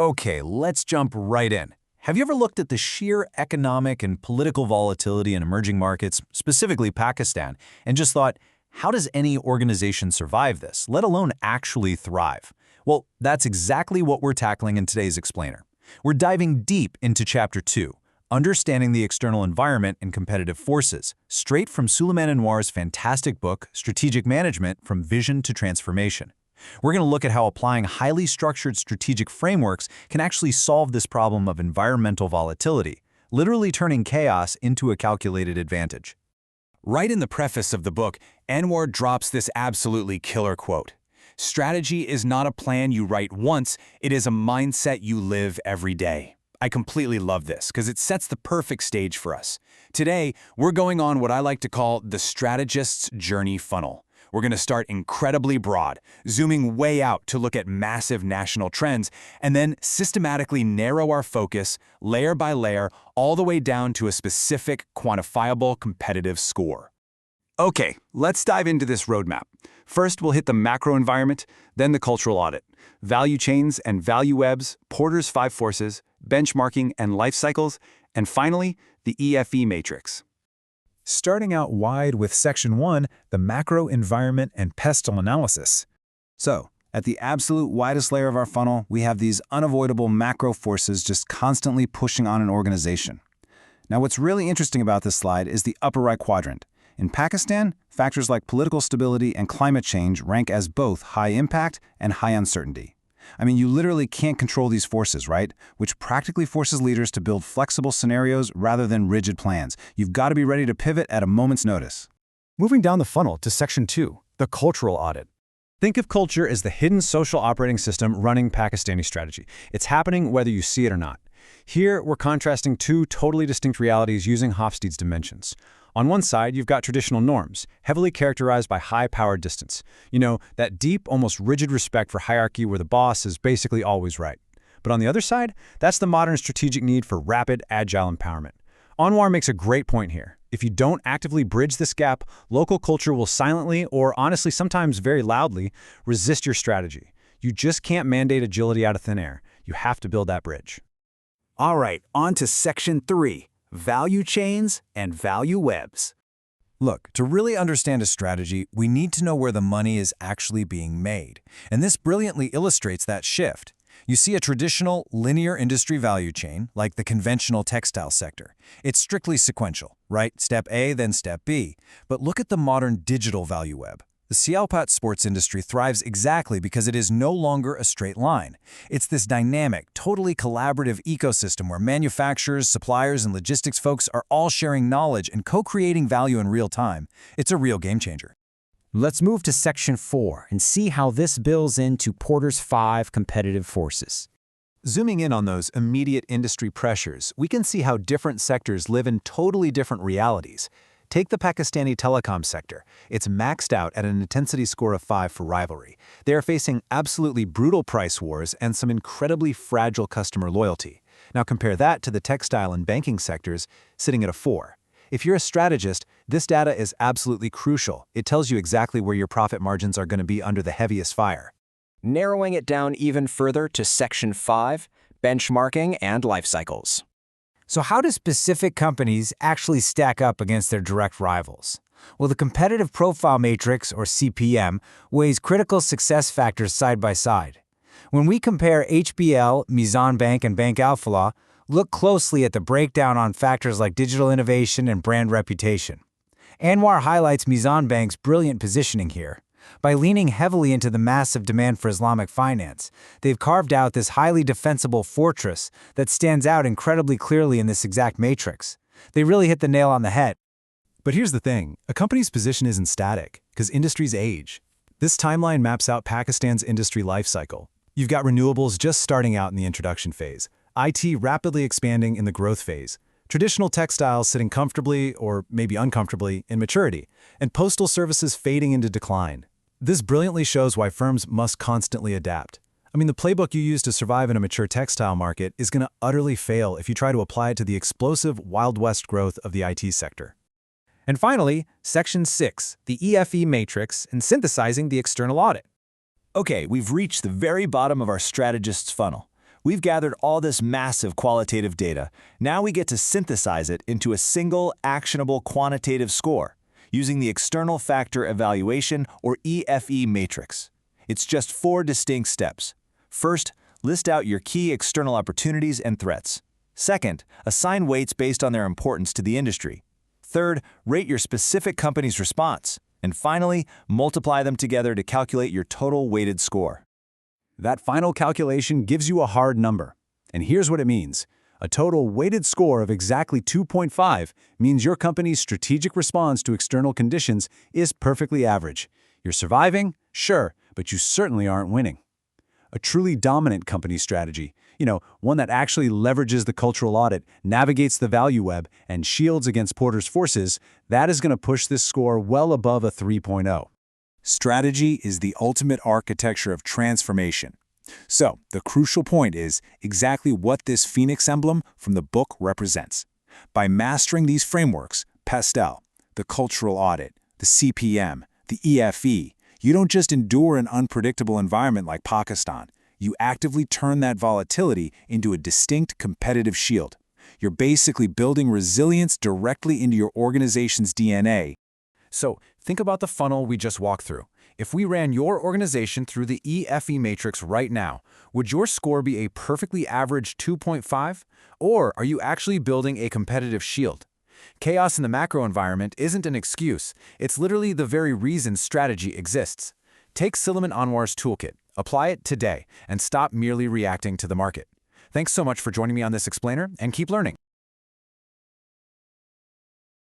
Okay, let's jump right in. Have you ever looked at the sheer economic and political volatility in emerging markets, specifically Pakistan, and just thought, how does any organization survive this, let alone actually thrive? Well, that's exactly what we're tackling in today's explainer. We're diving deep into Chapter 2, Understanding the External Environment and Competitive Forces, straight from Suleman Anwar's fantastic book, Strategic Management: From Vision to Transformation. We're going to look at how applying highly structured strategic frameworks can actually solve this problem of environmental volatility, literally turning chaos into a calculated advantage. Right in the preface of the book, Anwar drops this absolutely killer quote. Strategy is not a plan you write once, it is a mindset you live every day. I completely love this because it sets the perfect stage for us. Today, we're going on what I like to call the strategist's journey funnel. We're going to start incredibly broad, zooming way out to look at massive national trends, and then systematically narrow our focus, layer by layer, all the way down to a specific, quantifiable, competitive score. Okay, let's dive into this roadmap. First, we'll hit the macro environment, then the cultural audit, value chains and value webs, Porter's 5 forces, benchmarking and life cycles, and finally, the EFE matrix. Starting out wide with Section 1, the macro environment and PESTEL analysis. So, at the absolute widest layer of our funnel, we have these unavoidable macro forces just constantly pushing on an organization. Now, what's really interesting about this slide is the upper right quadrant. In Pakistan, factors like political stability and climate change rank as both high impact and high uncertainty. I mean, you literally can't control these forces, right? Which practically forces leaders to build flexible scenarios rather than rigid plans. You've got to be ready to pivot at a moment's notice. Moving down the funnel to Section 2, the cultural audit. Think of culture as the hidden social operating system running Pakistani strategy. It's happening whether you see it or not. Here, we're contrasting two totally distinct realities using Hofstede's dimensions. On one side, you've got traditional norms, heavily characterized by high power distance. You know, that deep, almost rigid respect for hierarchy where the boss is basically always right. But on the other side, that's the modern strategic need for rapid, agile empowerment. Anwar makes a great point here. If you don't actively bridge this gap, local culture will silently, or honestly sometimes very loudly, resist your strategy. You just can't mandate agility out of thin air. You have to build that bridge. All right, on to Section 3. Value chains and value webs. Look, to really understand a strategy, we need to know where the money is actually being made. And this brilliantly illustrates that shift. You see a traditional linear industry value chain, like the conventional textile sector. It's strictly sequential, right? Step A, then step B. But look at the modern digital value web. The Sialpat sports industry thrives exactly because it is no longer a straight line. It's this dynamic, totally collaborative ecosystem where manufacturers, suppliers, and logistics folks are all sharing knowledge and co-creating value in real time. It's a real game changer. Let's move to Section 4 and see how this builds into Porter's 5 competitive forces. Zooming in on those immediate industry pressures, we can see how different sectors live in totally different realities. Take the Pakistani telecom sector. It's maxed out at an intensity score of 5 for rivalry. They are facing absolutely brutal price wars and some incredibly fragile customer loyalty. Now compare that to the textile and banking sectors, sitting at a 4. If you're a strategist, this data is absolutely crucial. It tells you exactly where your profit margins are going to be under the heaviest fire. Narrowing it down even further to Section 5, benchmarking and life cycles. So how do specific companies actually stack up against their direct rivals? Well, the Competitive Profile Matrix, or CPM, weighs critical success factors side by side. When we compare HBL, Mizan Bank, and Bank Alfallah, look closely at the breakdown on factors like digital innovation and brand reputation. Anwar highlights Mizan Bank's brilliant positioning here. By leaning heavily into the massive demand for Islamic finance, they've carved out this highly defensible fortress that stands out incredibly clearly in this exact matrix. They really hit the nail on the head. But here's the thing, a company's position isn't static, because industries age. This timeline maps out Pakistan's industry life cycle. You've got renewables just starting out in the introduction phase, IT rapidly expanding in the growth phase, traditional textiles sitting comfortably, or maybe uncomfortably, in maturity, and postal services fading into decline. This brilliantly shows why firms must constantly adapt. I mean, the playbook you use to survive in a mature textile market is going to utterly fail if you try to apply it to the explosive Wild West growth of the IT sector. And finally, Section 6, the EFE matrix and synthesizing the external audit. Okay, we've reached the very bottom of our strategist's funnel. We've gathered all this massive qualitative data. Now we get to synthesize it into a single, actionable quantitative score using the External Factor Evaluation, or EFE matrix. It's just 4 distinct steps. First, list out your key external opportunities and threats. Second, assign weights based on their importance to the industry. Third, rate your specific company's response. And finally, multiply them together to calculate your total weighted score. That final calculation gives you a hard number. And here's what it means. A total weighted score of exactly 2.5 means your company's strategic response to external conditions is perfectly average. You're surviving, sure, but you certainly aren't winning. A truly dominant company strategy, one that actually leverages the cultural audit, navigates the value web, and shields against Porter's forces, that is going to push this score well above a 3.0. Strategy is the ultimate architecture of transformation. So, the crucial point is exactly what this phoenix emblem from the book represents. By mastering these frameworks, PESTEL, the cultural audit, the CPM, the EFE, you don't just endure an unpredictable environment like Pakistan. You actively turn that volatility into a distinct competitive shield. You're basically building resilience directly into your organization's DNA. So, think about the funnel we just walked through. If we ran your organization through the EFE matrix right now, would your score be a perfectly average 2.5? Or are you actually building a competitive shield? Chaos in the macro environment isn't an excuse. It's literally the very reason strategy exists. Take Suleman Anwar's toolkit, apply it today, and stop merely reacting to the market. Thanks so much for joining me on this explainer, and keep learning.